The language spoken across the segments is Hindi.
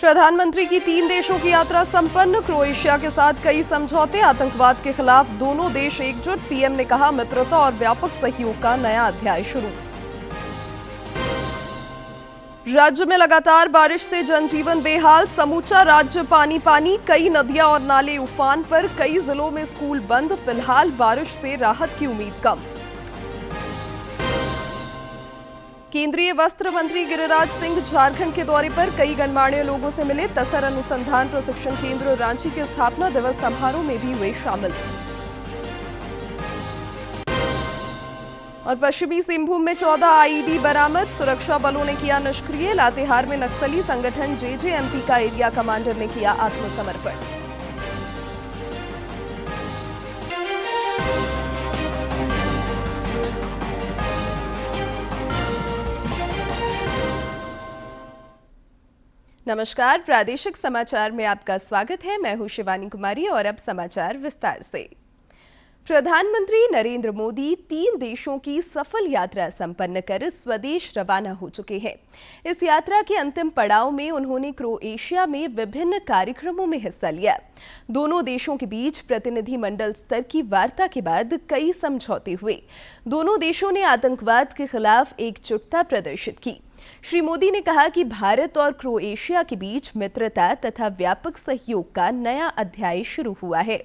प्रधानमंत्री की 3 देशों की यात्रा संपन्न। क्रोएशिया के साथ कई समझौते, आतंकवाद के खिलाफ दोनों देश एकजुट। पीएम ने कहा, मित्रता और व्यापक सहयोग का नया अध्याय शुरू। राज्य में लगातार बारिश से जनजीवन बेहाल, समूचा राज्य पानी पानी। कई नदियां और नाले उफान पर, कई जिलों में स्कूल बंद। फिलहाल बारिश से राहत की उम्मीद कम। केंद्रीय वस्त्र मंत्री गिरिराज सिंह झारखंड के दौरे पर, कई गणमान्य लोगों से मिले। तसर अनुसंधान प्रशिक्षण केंद्र रांची के स्थापना दिवस समारोह में भी हुए शामिल। और पश्चिमी सिंहभूम में 14 आईईडी बरामद, सुरक्षा बलों ने किया निष्क्रिय। लातेहार में नक्सली संगठन जेजेएमपी का एरिया कमांडर ने किया आत्मसमर्पण। नमस्कार, प्रादेशिक समाचार में आपका स्वागत है। मैं हूं शिवानी कुमारी और अब समाचार विस्तार से। प्रधानमंत्री नरेंद्र मोदी 3 देशों की सफल यात्रा संपन्न कर स्वदेश रवाना हो चुके हैं। इस यात्रा के अंतिम पड़ाव में उन्होंने क्रोएशिया में विभिन्न कार्यक्रमों में हिस्सा लिया। दोनों देशों के बीच प्रतिनिधिमंडल स्तर की वार्ता के बाद कई समझौते हुए। दोनों देशों ने आतंकवाद के खिलाफ एकजुटता प्रदर्शित की। श्री मोदी ने कहा कि भारत और क्रोएशिया के बीच मित्रता तथा व्यापक सहयोग का नया अध्याय शुरू हुआ है।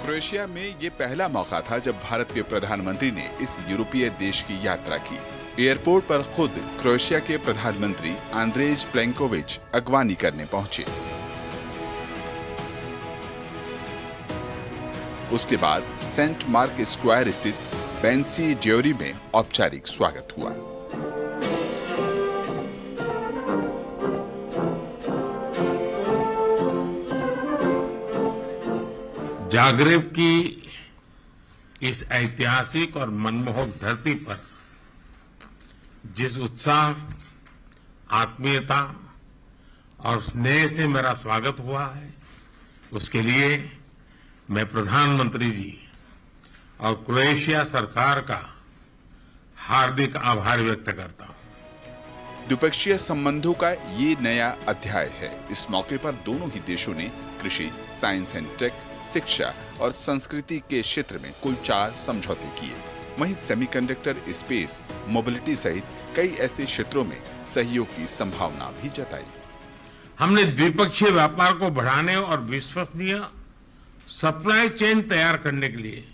क्रोएशिया में ये पहला मौका था जब भारत के प्रधानमंत्री ने इस यूरोपीय देश की यात्रा की। एयरपोर्ट पर खुद क्रोएशिया के प्रधानमंत्री आंद्रेज प्लेनकोविच अगवानी करने पहुंचे। उसके बाद सेंट मार्क स्क्वायर स्थित बेंसी ज्योरी में औपचारिक स्वागत हुआ। जागरेब की इस ऐतिहासिक और मनमोहक धरती पर जिस उत्साह, आत्मीयता और स्नेह से मेरा स्वागत हुआ है, उसके लिए मैं प्रधानमंत्री जी और क्रोएशिया सरकार का हार्दिक आभार व्यक्त करता हूं। द्विपक्षीय संबंधों का ये नया अध्याय है। इस मौके पर दोनों ही देशों ने कृषि, साइंस एंड टेक, शिक्षा और संस्कृति के क्षेत्र में कुल 4 समझौते किए। वहीं सेमीकंडक्टर, स्पेस, मोबिलिटी सहित कई ऐसे क्षेत्रों में सहयोग की संभावना भी जताई। हमने द्विपक्षीय व्यापार को बढ़ाने और विश्वसनीय सप्लाई चेन तैयार करने के लिए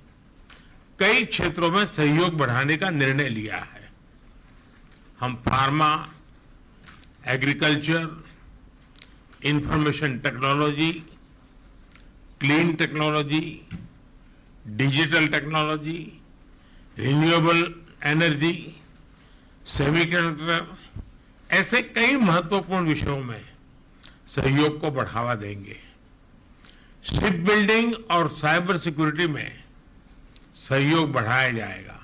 कई क्षेत्रों में सहयोग बढ़ाने का निर्णय लिया है। हम pharma, agriculture, information technology, clean technology, digital technology, renewable energy, semiconductor, ऐसे कई महत्वपूर्ण विषयों में सहयोग को बढ़ावा देंगे। शिप बिल्डिंग और साइबर सिक्योरिटी में सहयोग बढ़ाया जाएगा।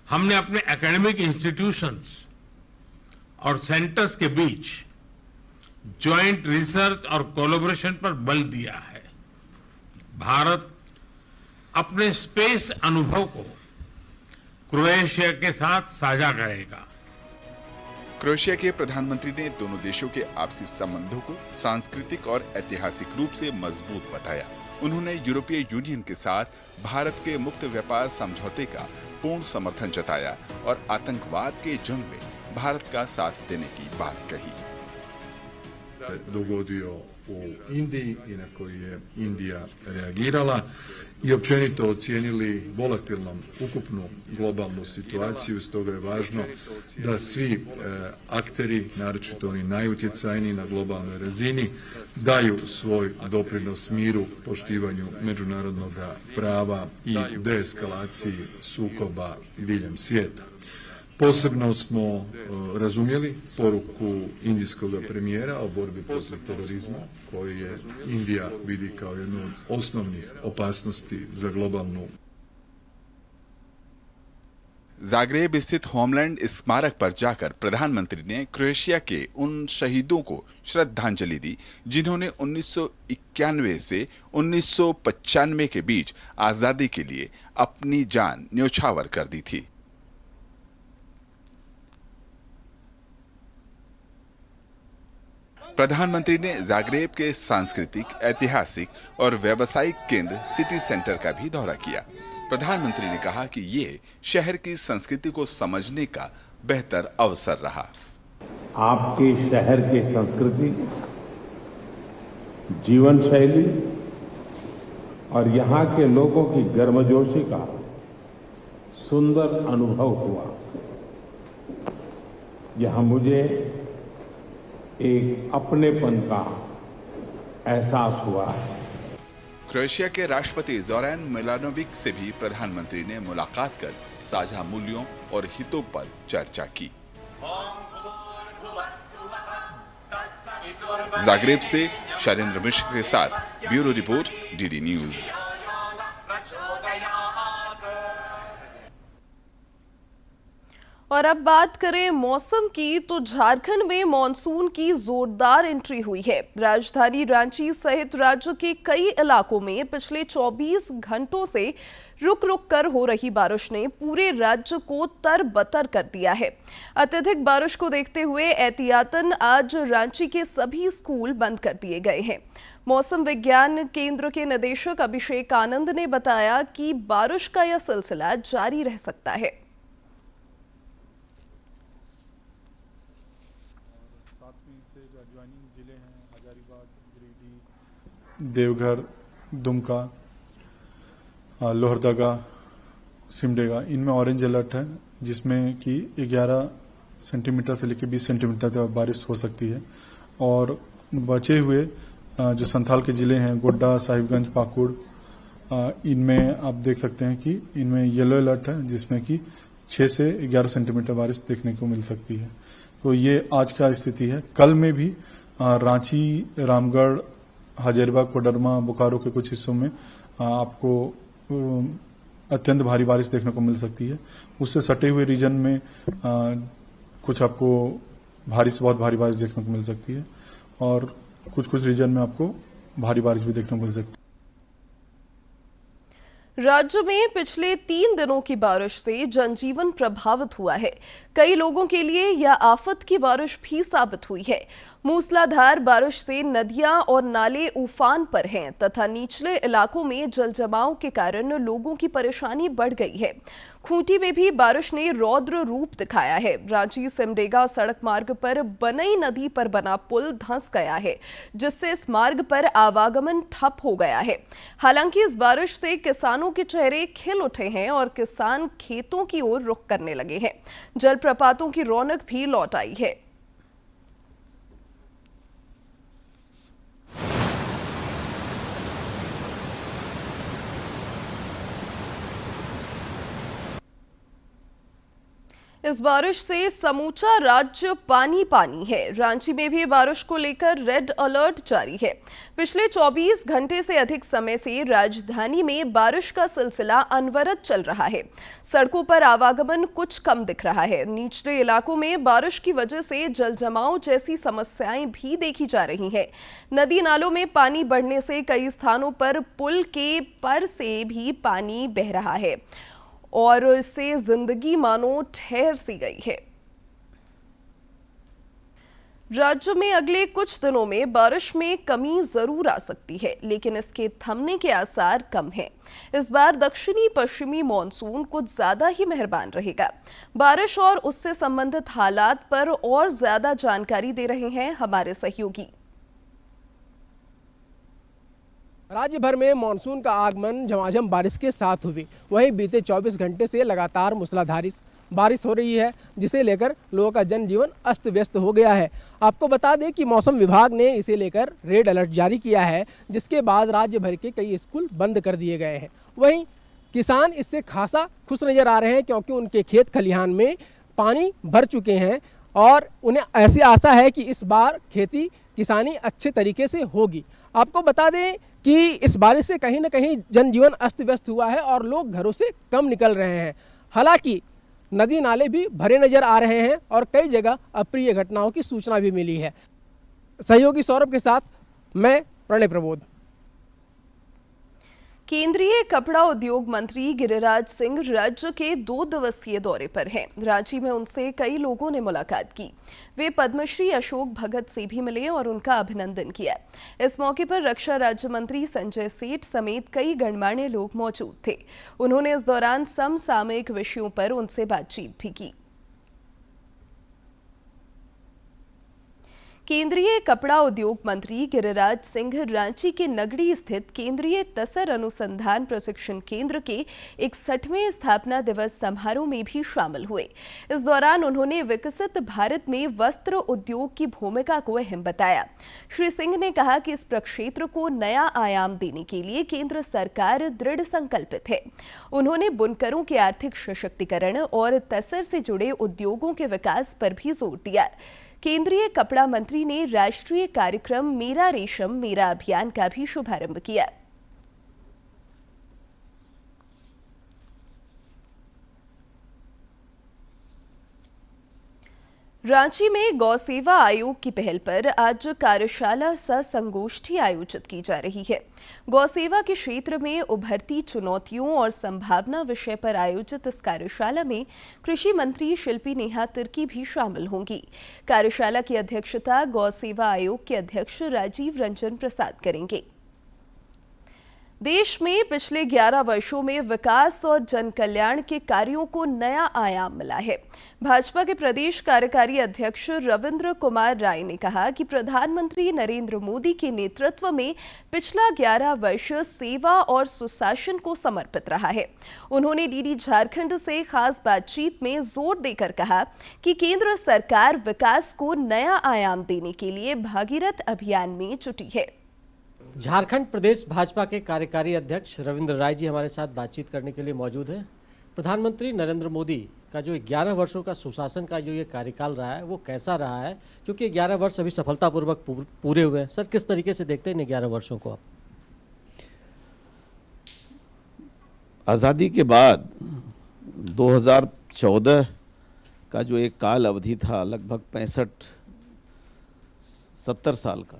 हमने अपने एकेडमिक इंस्टीट्यूशंस और सेंटर्स के बीच ज्वाइंट रिसर्च और कोलैबोरेशन पर बल दिया है। भारत अपने स्पेस अनुभव को क्रोएशिया के साथ साझा करेगा। क्रोएशिया के प्रधानमंत्री ने दोनों देशों के आपसी संबंधों को सांस्कृतिक और ऐतिहासिक रूप से मजबूत बताया। उन्होंने यूरोपीय यूनियन के साथ भारत के मुक्त व्यापार समझौते का पूर्ण समर्थन जताया और आतंकवाद के जंग में भारत का साथ देने की बात कही। dogodio u Indiji i na koji je Indija reagirala i općenito ocijenili volatilnom ukupnu globalnu situaciju. Stoga je važno da svi akteri, naročito oni najutjecajniji na globalnoj razini, daju svoj doprinos miru, poštivanju međunarodnog prava i deeskalaciji sukoba diljem svijeta. Posebno smo razumjeli poruku indijskog premijera o borbi protiv terorizma, koju je Indija vidi kao jednu od osnovnih opasnosti za globalnu Zagreb स्थित होमलैंड स्मारक पर जाकर प्रधानमंत्री ने क्रोएशिया के उन शहीदों को श्रद्धांजलि दी जिन्होंने 1991 से 1995 के बीच आजादी के लिए अपनी जान न्योछावर कर दी थी। प्रधानमंत्री ने जाग्रेब के सांस्कृतिक, ऐतिहासिक और व्यावसायिक केंद्र सिटी सेंटर का भी दौरा किया। प्रधानमंत्री ने कहा कि ये शहर की संस्कृति को समझने का बेहतर अवसर रहा। आपके शहर की संस्कृति, जीवन शैली और यहाँ के लोगों की गर्मजोशी का सुंदर अनुभव हुआ। यहाँ मुझे एक अपनेपन का एहसास हुआ है। क्रोएशिया के राष्ट्रपति ज़ोरान मिलानोविक से भी प्रधानमंत्री ने मुलाकात कर साझा मूल्यों और हितों पर चर्चा की। जाग्रेब से शैलेंद्र मिश्र के साथ ब्यूरो रिपोर्ट, डीडी न्यूज। और अब बात करें मौसम की, तो झारखंड में मॉनसून की जोरदार एंट्री हुई है। राजधानी रांची सहित राज्य के कई इलाकों में पिछले 24 घंटों से रुक रुक कर हो रही बारिश ने पूरे राज्य को तरबतर कर दिया है। अत्यधिक बारिश को देखते हुए एहतियातन आज रांची के सभी स्कूल बंद कर दिए गए हैं। मौसम विज्ञान केंद्र के निदेशक अभिषेक आनंद ने बताया कि बारिश का यह सिलसिला जारी रह सकता है। देवघर, दुमका, लोहरदगा, सिमडेगा, इनमें ऑरेंज अलर्ट है, जिसमें कि 11 सेंटीमीटर से लेकर 20 सेंटीमीटर तक बारिश हो सकती है। और बचे हुए जो संथाल के जिले हैं, गोड्डा, साहिबगंज, पाकुड़, इनमें आप देख सकते हैं कि इनमें येलो अलर्ट है, जिसमें कि 6 से 11 सेंटीमीटर बारिश देखने को मिल सकती है। तो ये आज का स्थिति है। कल में भी रांची, रामगढ़, हजारीबाग, कोडरमा, बोकारो के कुछ हिस्सों में आपको अत्यंत भारी बारिश देखने को मिल सकती है। उससे सटे हुए रीजन में कुछ आपको भारी से बहुत भारी बारिश देखने को मिल सकती है और कुछ रीजन में आपको भारी बारिश भी देखने को मिल सकती है। राज्य में पिछले 3 दिनों की बारिश से जनजीवन प्रभावित हुआ है। कई लोगों के लिए यह आफत की बारिश भी साबित हुई है। मूसलाधार बारिश से नदियां और नाले उफान पर हैं तथा निचले इलाकों में जलजमाव के कारण लोगों की परेशानी बढ़ गई है। खूंटी में भी बारिश ने रौद्र रूप दिखाया है। रांची सिमडेगा सड़क मार्ग पर बनई नदी पर बना पुल धंस गया है, जिससे इस मार्ग पर आवागमन ठप हो गया है। हालांकि इस बारिश से किसानों के चेहरे खिल उठे हैं और किसान खेतों की ओर रुख करने लगे हैं। जलप्रपातों की रौनक भी लौट आई है। इस बारिश से समूचा राज्य पानी पानी है। रांची में भी बारिश को लेकर रेड अलर्ट जारी है। पिछले 24 घंटे से अधिक समय से राजधानी में बारिश का सिलसिला अनवरत चल रहा है। सड़कों पर आवागमन कुछ कम दिख रहा है। निचले इलाकों में बारिश की वजह से जलजमाव जैसी समस्याएं भी देखी जा रही हैं। नदी नालों में पानी बढ़ने से कई स्थानों पर पुल के पर से भी पानी बह रहा है और इससे जिंदगी मानो ठहर सी गई है। राज्य में अगले कुछ दिनों में बारिश में कमी जरूर आ सकती है, लेकिन इसके थमने के आसार कम हैं। इस बार दक्षिणी पश्चिमी मॉनसून कुछ ज्यादा ही मेहरबान रहेगा। बारिश और उससे संबंधित हालात पर और ज्यादा जानकारी दे रहे हैं हमारे सहयोगी। राज्य भर में मानसून का आगमन झमाझम बारिश के साथ हुई। वहीं बीते 24 घंटे से लगातार मूसलाधार बारिश हो रही है, जिसे लेकर लोगों का जनजीवन अस्त व्यस्त हो गया है। आपको बता दें कि मौसम विभाग ने इसे लेकर रेड अलर्ट जारी किया है, जिसके बाद राज्य भर के कई स्कूल बंद कर दिए गए हैं। वहीं किसान इससे खासा खुश नजर आ रहे हैं, क्योंकि उनके खेत खलिहान में पानी भर चुके हैं और उन्हें ऐसी आशा है कि इस बार खेती किसानी अच्छे तरीके से होगी। आपको बता दें कि इस बारिश से कहीं न कहीं जनजीवन अस्त व्यस्त हुआ है और लोग घरों से कम निकल रहे हैं। हालांकि नदी नाले भी भरे नजर आ रहे हैं और कई जगह अप्रिय घटनाओं की सूचना भी मिली है। सहयोगी सौरभ के साथ मैं प्रणय प्रबोध। केंद्रीय कपड़ा उद्योग मंत्री गिरिराज सिंह राज्य के 2 दिवसीय दौरे पर हैं। रांची में उनसे कई लोगों ने मुलाकात की। वे पद्मश्री अशोक भगत से भी मिले और उनका अभिनंदन किया। इस मौके पर रक्षा राज्य मंत्री संजय सेठ समेत कई गणमान्य लोग मौजूद थे। उन्होंने इस दौरान समसामयिक विषयों पर उनसे बातचीत भी की। केंद्रीय कपड़ा उद्योग मंत्री गिरिराज सिंह रांची के नगड़ी स्थित केंद्रीय तसर अनुसंधान प्रशिक्षण केंद्र के 61वें स्थापना दिवस समारोह में भी शामिल हुए। इस दौरान उन्होंने विकसित भारत में वस्त्र उद्योग की भूमिका को अहम बताया। श्री सिंह ने कहा कि इस प्रक्षेत्र को नया आयाम देने के लिए केंद्र सरकार दृढ़ संकल्पित है। उन्होंने बुनकरों के आर्थिक सशक्तिकरण और तसर से जुड़े उद्योगों के विकास पर भी जोर दिया। केंद्रीय कपड़ा मंत्री ने राष्ट्रीय कार्यक्रम मेरा रेशम मेरा अभियान का भी शुभारंभ किया। रांची में गौ सेवा आयोग की पहल पर आज कार्यशाला सह संगोष्ठी आयोजित की जा रही है। गौ सेवा के क्षेत्र में उभरती चुनौतियों और संभावना विषय पर आयोजित इस कार्यशाला में कृषि मंत्री शिल्पी नेहा तिर्की भी शामिल होंगी। कार्यशाला की अध्यक्षता गौ सेवा आयोग के अध्यक्ष राजीव रंजन प्रसाद करेंगे। देश में पिछले 11 वर्षों में विकास और जन कल्याण के कार्यों को नया आयाम मिला है। भाजपा के प्रदेश कार्यकारी अध्यक्ष रविंद्र कुमार राय ने कहा कि प्रधानमंत्री नरेंद्र मोदी के नेतृत्व में पिछला 11 वर्ष सेवा और सुशासन को समर्पित रहा है। उन्होंने डीडी झारखंड से खास बातचीत में जोर देकर कहा कि केंद्र सरकार विकास को नया आयाम देने के लिए भागीरथ अभियान में जुटी है। झारखंड प्रदेश भाजपा के कार्यकारी अध्यक्ष रविंद्र राय जी हमारे साथ बातचीत करने के लिए मौजूद हैं। प्रधानमंत्री नरेंद्र मोदी का जो 11 वर्षों का सुशासन का जो ये कार्यकाल रहा है वो कैसा रहा है, क्योंकि 11 वर्ष अभी सफलतापूर्वक पूरे हुए हैं। सर, किस तरीके से देखते हैं इन 11 वर्षों को आप? आज़ादी के बाद 2014 का जो एक काल अवधि था, लगभग 65-70 साल का,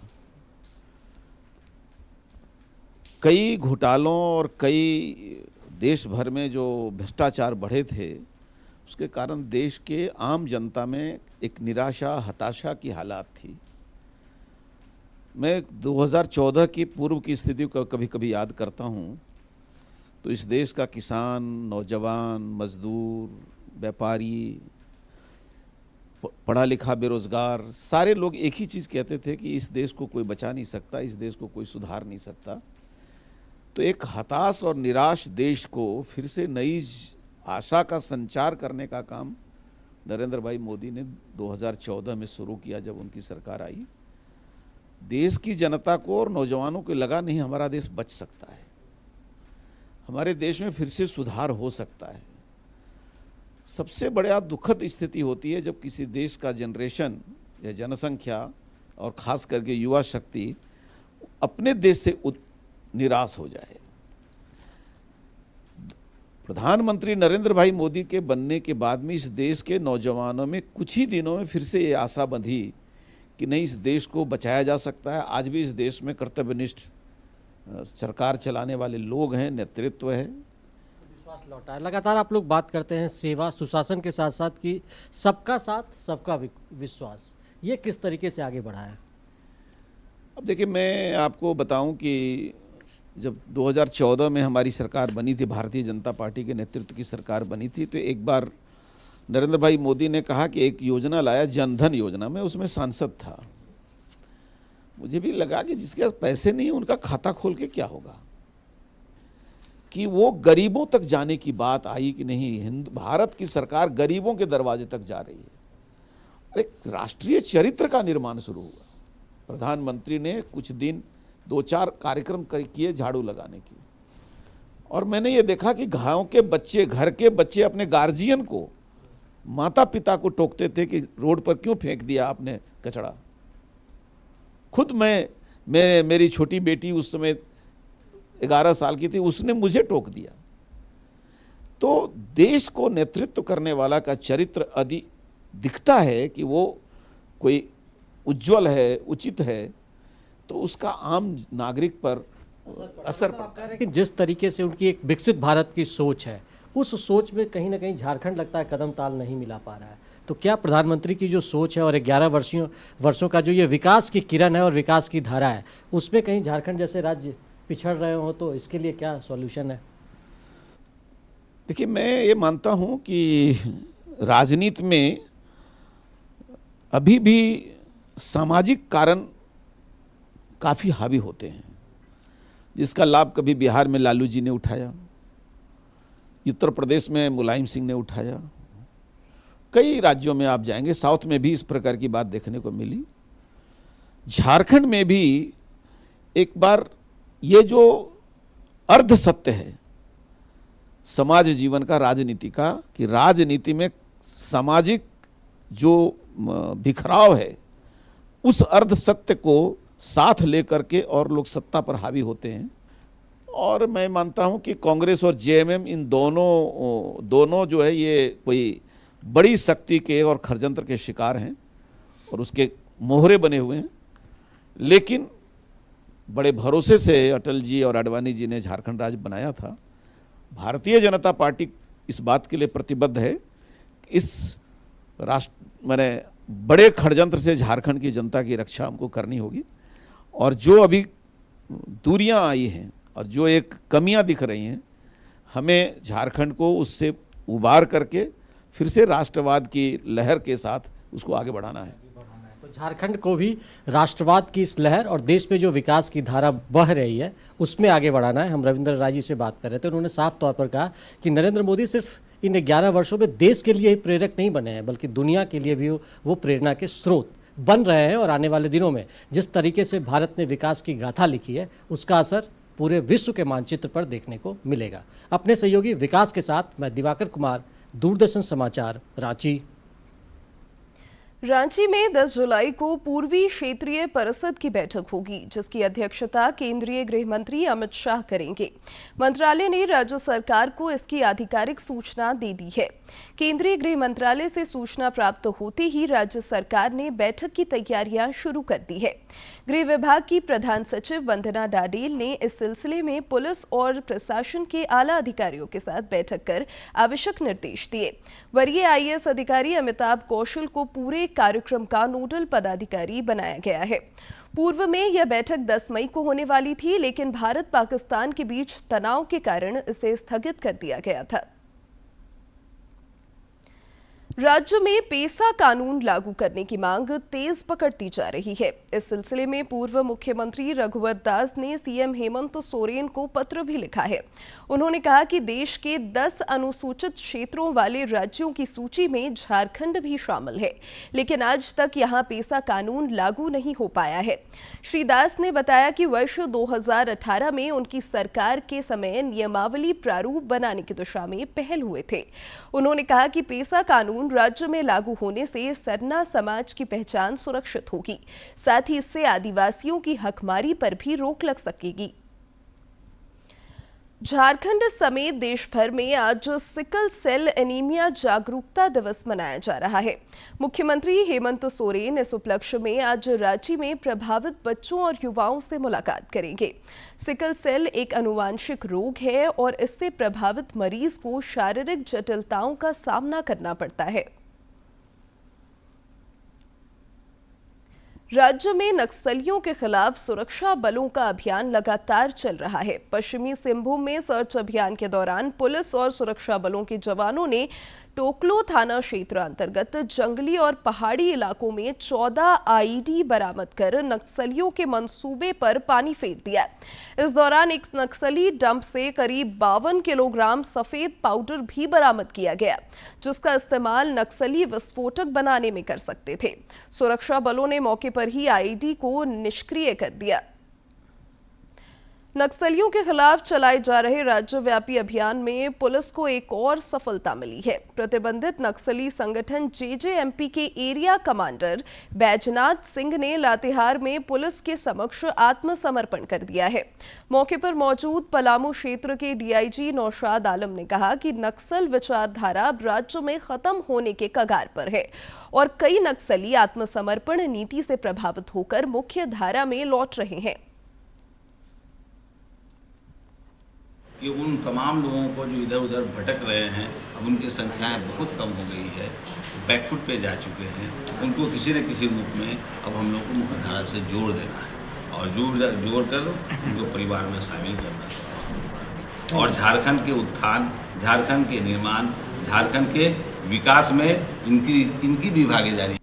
कई घोटालों और कई देश भर में जो भ्रष्टाचार बढ़े थे, उसके कारण देश के आम जनता में एक निराशा, हताशा की हालात थी। मैं 2014 की पूर्व की स्थिति को कभी कभी याद करता हूँ तो इस देश का किसान, नौजवान, मजदूर, व्यापारी, पढ़ा लिखा बेरोजगार, सारे लोग एक ही चीज़ कहते थे कि इस देश को कोई बचा नहीं सकता, इस देश को कोई सुधार नहीं सकता। तो एक हताश और निराश देश को फिर से नई आशा का संचार करने का काम नरेंद्र भाई मोदी ने 2014 में शुरू किया। जब उनकी सरकार आई, देश की जनता को और नौजवानों को लगा नहीं हमारा देश बच सकता है, हमारे देश में फिर से सुधार हो सकता है। सबसे बड़ा दुखद स्थिति होती है जब किसी देश का जनरेशन या जनसंख्या और खास करके युवा शक्ति अपने देश से निराश हो जाए। प्रधानमंत्री नरेंद्र भाई मोदी के बनने के बाद में इस देश के नौजवानों में कुछ ही दिनों में फिर से ये आशा बंधी कि नहीं, इस देश को बचाया जा सकता है। आज भी इस देश में कर्तव्यनिष्ठ सरकार चलाने वाले लोग हैं, नेतृत्व है। विश्वास लौटा है। लगातार आप लोग बात करते हैं सेवा सुशासन के साथ साथ कि सबका साथ सबका विश्वास, ये किस तरीके से आगे बढ़ा है? अब देखिए, मैं आपको बताऊं कि जब 2014 में हमारी सरकार बनी थी, भारतीय जनता पार्टी के नेतृत्व की सरकार बनी थी, तो एक बार नरेंद्र भाई मोदी ने कहा कि एक योजना लाया, जनधन योजना। मैं उसमें सांसद था। मुझे भी लगा कि जिसके पास पैसे नहीं है उनका खाता खोल के क्या होगा, कि वो गरीबों तक जाने की बात आई कि नहीं, भारत की सरकार गरीबों के दरवाजे तक जा रही है। एक राष्ट्रीय चरित्र का निर्माण शुरू हुआ। प्रधानमंत्री ने कुछ दिन 2-4 कार्यक्रम किए झाड़ू लगाने की, और मैंने ये देखा कि गाँव के बच्चे, घर के बच्चे अपने गार्जियन को, माता पिता को टोकते थे कि रोड पर क्यों फेंक दिया आपने कचरा। खुद मेरी छोटी बेटी उस समय 11 साल की थी, उसने मुझे टोक दिया। तो देश को नेतृत्व करने वाला का चरित्र यदि दिखता है कि वो कोई उज्जवल है, उचित है, तो उसका आम नागरिक पर असर पड़ता है। लेकिन जिस तरीके से उनकी एक विकसित भारत की सोच है, उस सोच में कहीं ना कहीं झारखंड लगता है कदम ताल नहीं मिला पा रहा है। तो क्या प्रधानमंत्री की जो सोच है और 11 वर्षों का जो ये विकास की किरण है और विकास की धारा है, उसमें कहीं झारखंड जैसे राज्य पिछड़ रहे हो, तो इसके लिए क्या सॉल्यूशन है? देखिए, मैं ये मानता हूँ कि राजनीति में अभी भी सामाजिक कारण काफ़ी हावी होते हैं, जिसका लाभ कभी बिहार में लालू जी ने उठाया, उत्तर प्रदेश में मुलायम सिंह ने उठाया, कई राज्यों में आप जाएंगे, साउथ में भी इस प्रकार की बात देखने को मिली। झारखंड में भी एक बार ये जो अर्ध सत्य है समाज जीवन का, राजनीति का, कि राजनीति में सामाजिक जो बिखराव है, उस अर्ध सत्य को साथ लेकर के और लोग सत्ता पर हावी होते हैं। और मैं मानता हूं कि कांग्रेस और जेएमएम इन दोनों जो है ये कोई बड़ी शक्ति के और षड्यंत्र के शिकार हैं और उसके मोहरे बने हुए हैं। लेकिन बड़े भरोसे से अटल जी और आडवाणी जी ने झारखंड राज्य बनाया था। भारतीय जनता पार्टी इस बात के लिए प्रतिबद्ध है कि इस माने बड़े षड्यंत्र से झारखंड की जनता की रक्षा हमको करनी होगी। और जो अभी दूरियां आई हैं और जो एक कमियां दिख रही हैं, हमें झारखंड को उससे उबार करके फिर से राष्ट्रवाद की लहर के साथ उसको आगे बढ़ाना है। तो झारखंड को भी राष्ट्रवाद की इस लहर और देश में जो विकास की धारा बह रही है उसमें आगे बढ़ाना है। हम रविंद्र राय जी से बात कर रहे थे, उन्होंने साफ तौर पर कहा कि नरेंद्र मोदी सिर्फ इन 11 वर्षों में देश के लिए ही प्रेरक नहीं बने हैं, बल्कि दुनिया के लिए भी वो प्रेरणा के स्रोत बन रहे हैं। और आने वाले दिनों में जिस तरीके से भारत ने विकास की गाथा लिखी है, उसका असर पूरे विश्व के मानचित्र पर देखने को मिलेगा। अपने सहयोगी विकास के साथ मैं दिवाकर कुमार, दूरदर्शन समाचार, रांची। रांची में 10 जुलाई को पूर्वी क्षेत्रीय परिषद की बैठक होगी, जिसकी अध्यक्षता केंद्रीय गृह मंत्री अमित शाह करेंगे। मंत्रालय ने राज्य सरकार को इसकी आधिकारिक सूचना दे दी है। केंद्रीय गृह मंत्रालय से सूचना प्राप्त होते ही राज्य सरकार ने बैठक की तैयारियां शुरू कर दी है। गृह विभाग की प्रधान सचिव वंदना डाडेल ने इस सिलसिले में पुलिस और प्रशासन के आला अधिकारियों के साथ बैठक कर आवश्यक निर्देश दिए। वरीय आईएएस अधिकारी अमिताभ कौशल को पूरे कार्यक्रम का नोडल पदाधिकारी बनाया गया है। पूर्व में यह बैठक 10 मई को होने वाली थी, लेकिन भारत पाकिस्तान के बीच तनाव के कारण इसे स्थगित कर दिया गया था। राज्य में पेसा कानून लागू करने की मांग तेज पकड़ती जा रही है। इस सिलसिले में पूर्व मुख्यमंत्री रघुवर दास ने सीएम हेमंत सोरेन को पत्र भी लिखा है। उन्होंने कहा कि देश के 10 अनुसूचित क्षेत्रों वाले राज्यों की सूची में झारखंड भी शामिल है, लेकिन आज तक यहां पेसा कानून लागू नहीं हो पाया है। श्री दास ने बताया कि वर्ष 2018 में उनकी सरकार के समय नियमावली प्रारूप बनाने की दिशा में पहल हुए थे। उन्होंने कहा कि पेसा कानून राज्य में लागू होने से सरना समाज की पहचान सुरक्षित होगी, साथ ही इससे आदिवासियों की हकमारी पर भी रोक लग सकेगी। झारखंड समेत देश भर में आज सिकल सेल एनीमिया जागरूकता दिवस मनाया जा रहा है। मुख्यमंत्री हेमंत सोरेन इस उपलक्ष्य में आज रांची में प्रभावित बच्चों और युवाओं से मुलाकात करेंगे। सिकल सेल एक आनुवांशिक रोग है और इससे प्रभावित मरीज को शारीरिक जटिलताओं का सामना करना पड़ता है। राज्य में नक्सलियों के खिलाफ सुरक्षा बलों का अभियान लगातार चल रहा है। पश्चिमी सिंहभूम में सर्च अभियान के दौरान पुलिस और सुरक्षा बलों के जवानों ने टोकलो थाना क्षेत्र अंतर्गत जंगली और पहाड़ी इलाकों में 14 आईईडी बरामद कर नक्सलियों के मंसूबे पर पानी फेर दिया। इस दौरान एक नक्सली डंप से करीब 52 किलोग्राम सफेद पाउडर भी बरामद किया गया, जिसका इस्तेमाल नक्सली विस्फोटक बनाने में कर सकते थे। सुरक्षा बलों ने मौके पर ही आईईडी को निष्क्रिय कर दिया। नक्सलियों के खिलाफ चलाए जा रहे राज्यव्यापी अभियान में पुलिस को एक और सफलता मिली है। प्रतिबंधित नक्सली संगठन जेजेएमपी के एरिया कमांडर बैजनाथ सिंह ने लातेहार में पुलिस के समक्ष आत्मसमर्पण कर दिया है। मौके पर मौजूद पलामू क्षेत्र के डीआईजी नौशाद आलम ने कहा कि नक्सल विचारधारा अब राज्य में खत्म होने के कगार पर है और कई नक्सली आत्मसमर्पण नीति से प्रभावित होकर मुख्य धारा में लौट रहे हैं। कि उन तमाम लोगों को जो इधर उधर भटक रहे हैं, अब उनकी संख्याएं बहुत कम हो गई है, बैकफुट पे जा चुके हैं, उनको किसी न किसी रूप में अब हम लोग को मुख्यधारा से जोड़ देना है और जोड़ कर उनको परिवार में शामिल करना है और झारखंड के उत्थान, झारखंड के निर्माण, झारखंड के विकास में इनकी भी भागीदारी।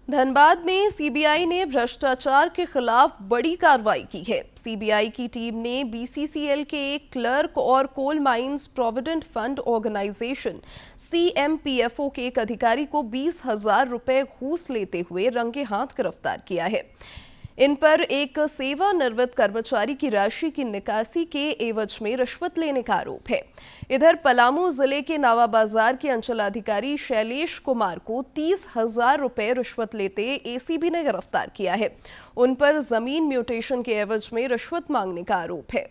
धनबाद में सीबीआई ने भ्रष्टाचार के खिलाफ बड़ी कार्रवाई की है। सीबीआई की टीम ने बीसीसीएल के एक क्लर्क और coal mines provident fund organisation CMPFO के एक अधिकारी को 20,000 रुपए घूस लेते हुए रंगे हाथ गिरफ्तार किया है। इन पर एक सेवानिवृत्त कर्मचारी की राशि की निकासी के एवज में रिश्वत लेने का आरोप है। इधर पलामू जिले के नावा बाजार के अंचलाधिकारी शैलेश कुमार को 30,000 रुपए रिश्वत लेते एसीबी ने गिरफ्तार किया है। उन पर जमीन म्यूटेशन के एवज में रिश्वत मांगने का आरोप है।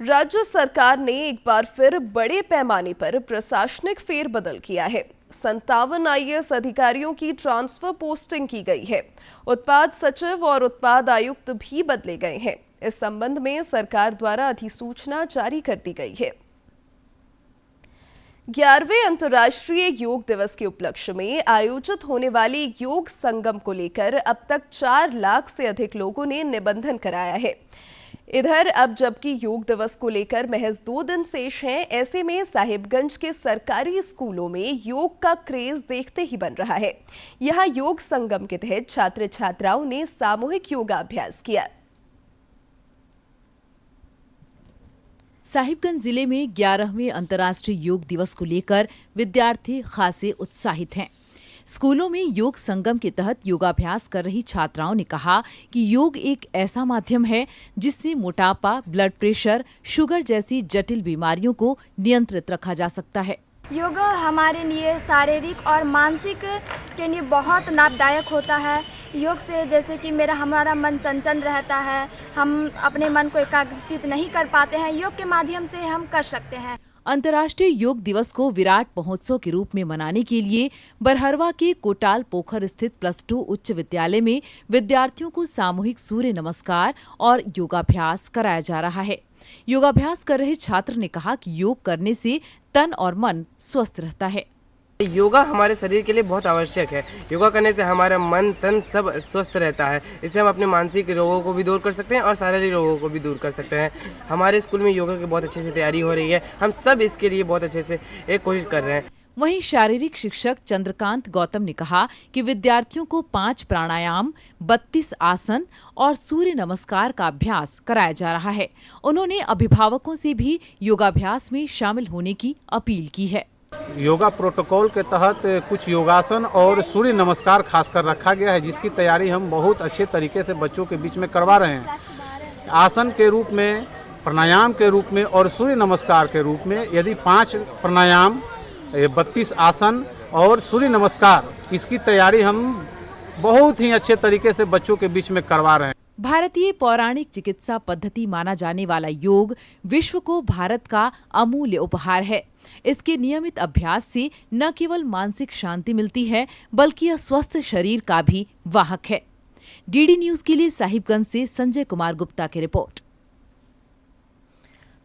राज्य सरकार ने एक बार फिर बड़े पैमाने पर प्रशासनिक फेरबदल किया है। 57 आईएएस अधिकारियों की ट्रांसफर पोस्टिंग की गई है। उत्पाद सचिव और उत्पाद आयुक्त भी बदले गए हैं। इस संबंध में सरकार द्वारा अधिसूचना जारी कर दी गई है। 11वें अंतर्राष्ट्रीय योग दिवस के उपलक्ष्य में आयोजित होने वाले योग संगम को लेकर अब तक 4 लाख से अधिक लोगों ने निबंधन कराया है। इधर अब जबकि योग दिवस को लेकर महज 2 दिन शेष हैं, ऐसे में साहिबगंज के सरकारी स्कूलों में योग का क्रेज देखते ही बन रहा है। यहां योग संगम के तहत छात्र छात्राओं ने सामूहिक योगाभ्यास किया। साहिबगंज जिले में 11वें अंतर्राष्ट्रीय योग दिवस को लेकर विद्यार्थी खासे उत्साहित हैं। स्कूलों में योग संगम के तहत योगाभ्यास कर रही छात्राओं ने कहा कि योग एक ऐसा माध्यम है जिससे मोटापा, ब्लड प्रेशर, शुगर जैसी जटिल बीमारियों को नियंत्रित रखा जा सकता है। योग हमारे लिए शारीरिक और मानसिक के लिए बहुत लाभदायक होता है। योग से जैसे कि हमारा मन चंचल रहता है, हम अपने मन को एकाग्रचित नहीं कर पाते हैं, योग के माध्यम से हम कर सकते हैं। अंतर्राष्ट्रीय योग दिवस को विराट महोत्सव के रूप में मनाने के लिए बरहरवा के कोटाल पोखर स्थित +2 उच्च विद्यालय में विद्यार्थियों को सामूहिक सूर्य नमस्कार और योगाभ्यास कराया जा रहा है। योगाभ्यास कर रहे छात्र ने कहा कि योग करने से तन और मन स्वस्थ रहता है। योगा हमारे शरीर के लिए बहुत आवश्यक है। योगा करने से हमारा मन तन सब स्वस्थ रहता है। इससे हम अपने मानसिक रोगों को भी दूर कर सकते हैं और शारीरिक रोगों को भी दूर कर सकते हैं। हमारे स्कूल में योगा की बहुत अच्छे से तैयारी हो रही है। हम सब इसके लिए बहुत अच्छे से एक कोशिश कर रहे हैं। वहीं शारीरिक शिक्षक चंद्रकांत गौतम ने कहा कि विद्यार्थियों को 5 प्राणायाम, 32 आसन और सूर्य नमस्कार का अभ्यास कराया जा रहा है। उन्होंने अभिभावकों से भी योगाभ्यास में शामिल होने की अपील की है। योगा प्रोटोकॉल के तहत कुछ योगासन और सूर्य नमस्कार खासकर रखा गया है, जिसकी तैयारी हम बहुत अच्छे तरीके से बच्चों के बीच में करवा रहे हैं। आसन के रूप में, प्राणायाम के रूप में और सूर्य नमस्कार के रूप में यदि 5 प्राणायाम, 32 आसन और सूर्य नमस्कार, इसकी तैयारी हम बहुत ही अच्छे तरीके से बच्चों के बीच में करवा रहे हैं। भारतीय पौराणिक चिकित्सा पद्धति माना जाने वाला योग विश्व को भारत का अमूल्य उपहार है। इसके नियमित अभ्यास से न केवल मानसिक शांति मिलती है, बल्कि यह स्वस्थ शरीर का भी वाहक है। डीडी न्यूज के लिए साहिबगंज से संजय कुमार गुप्ता की रिपोर्ट।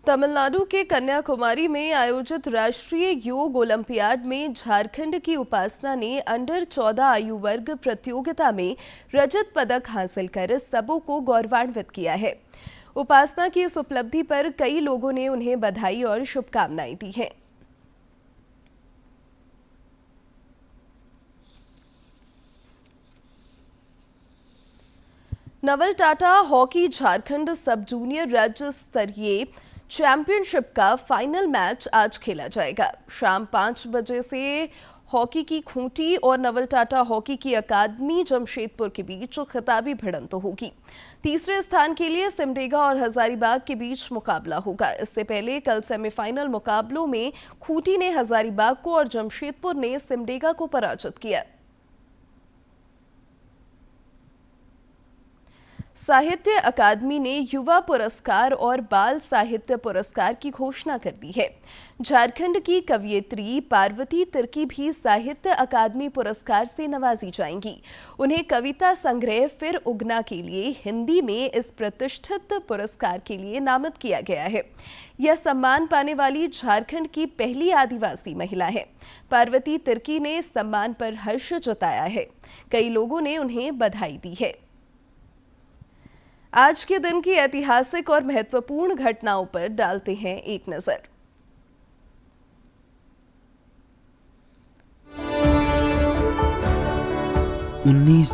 तमिलनाडु के कन्याकुमारी में आयोजित राष्ट्रीय योग ओलंपियाड में झारखंड की उपासना ने अंडर 14 आयु वर्ग प्रतियोगिता में रजत पदक हासिल कर सबों को गौरवान्वित किया है। उपासना की इस उपलब्धि पर कई लोगों ने उन्हें बधाई और शुभकामनाएं दी हैं। नवल टाटा हॉकी झारखंड सब जूनियर राज्य स्तरीय चैंपियनशिप का फाइनल मैच आज खेला जाएगा। शाम 5 बजे से हॉकी की खूंटी और नवल टाटा हॉकी की अकादमी जमशेदपुर के बीच खिताबी भिड़ंत होगी। तीसरे स्थान के लिए सिमडेगा और हजारीबाग के बीच मुकाबला होगा। इससे पहले कल सेमीफाइनल मुकाबलों में खूंटी ने हजारीबाग को और जमशेदपुर ने सिमडेगा को पराजित किया। साहित्य अकादमी ने युवा पुरस्कार और बाल साहित्य पुरस्कार की घोषणा कर दी है। झारखंड की कवयित्री पार्वती तिर्की भी साहित्य अकादमी पुरस्कार से नवाजी जाएंगी। उन्हें कविता संग्रह फिर उगना के लिए हिंदी में इस प्रतिष्ठित पुरस्कार के लिए नामित किया गया है। यह सम्मान पाने वाली झारखंड की पहली आदिवासी महिला है। पार्वती तिर्की ने इस सम्मान पर हर्ष जताया है। कई लोगों ने उन्हें बधाई दी है। आज के दिन की ऐतिहासिक और महत्वपूर्ण घटनाओं पर डालते हैं एक नजर।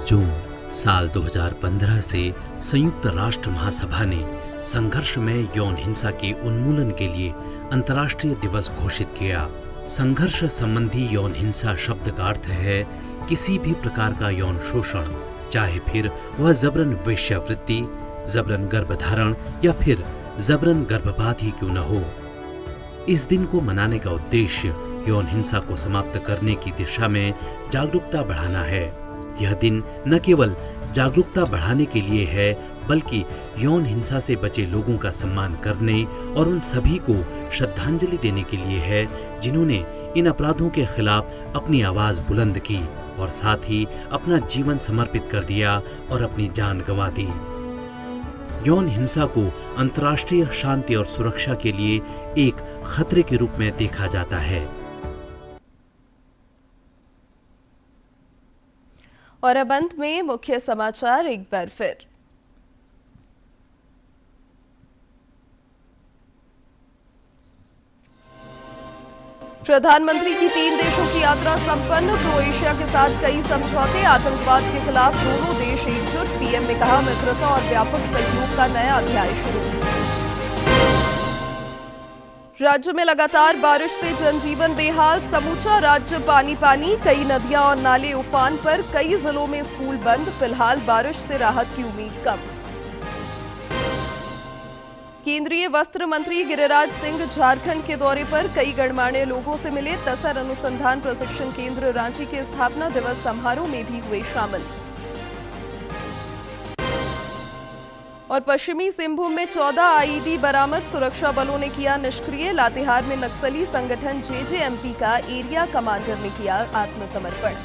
जून साल 2015 से संयुक्त राष्ट्र महासभा ने संघर्ष में यौन हिंसा के उन्मूलन के लिए अंतर्राष्ट्रीय दिवस घोषित किया। संघर्ष संबंधी यौन हिंसा शब्द का अर्थ है किसी भी प्रकार का यौन शोषण, चाहे फिर वह जबरन वेश्यावृत्ति, जबरन गर्भधारण या फिर जबरन गर्भपात ही क्यों न हो। इस दिन को मनाने का उद्देश्य यौन हिंसा को समाप्त करने की दिशा में जागरूकता बढ़ाना है। यह दिन न केवल जागरूकता बढ़ाने के लिए है, बल्कि यौन हिंसा से बचे लोगों का सम्मान करने और उन सभी को श्रद्धांजलि देने के लिए है जिन्होंने इन अपराधों के खिलाफ अपनी आवाज बुलंद की और साथ ही अपना जीवन समर्पित कर दिया और अपनी जान गंवा दी। यौन हिंसा को अंतर्राष्ट्रीय शांति और सुरक्षा के लिए एक खतरे के रूप में देखा जाता है। और अब अंत में मुख्य समाचार एक बार फिर। प्रधानमंत्री की 3 देशों की यात्रा संपन्न। क्रोएशिया के साथ कई समझौते। आतंकवाद के खिलाफ दोनों देश एकजुट। पीएम ने कहा मित्रता और व्यापक सहयोग का नया अध्याय शुरू। राज्य में लगातार बारिश से जनजीवन बेहाल। समूचा राज्य पानी पानी। कई नदियां और नाले उफान पर। कई जिलों में स्कूल बंद। फिलहाल बारिश से राहत की उम्मीद कम। केंद्रीय वस्त्र मंत्री गिरिराज सिंह झारखंड के दौरे पर। कई गणमान्य लोगों से मिले। तसर अनुसंधान प्रशिक्षण केंद्र रांची के स्थापना दिवस समारोह में भी हुए शामिल। और पश्चिमी सिंहभूम में 14 आईईडी बरामद। सुरक्षा बलों ने किया निष्क्रिय। लातेहार में नक्सली संगठन जेजेएमपी का एरिया कमांडर ने किया आत्मसमर्पण।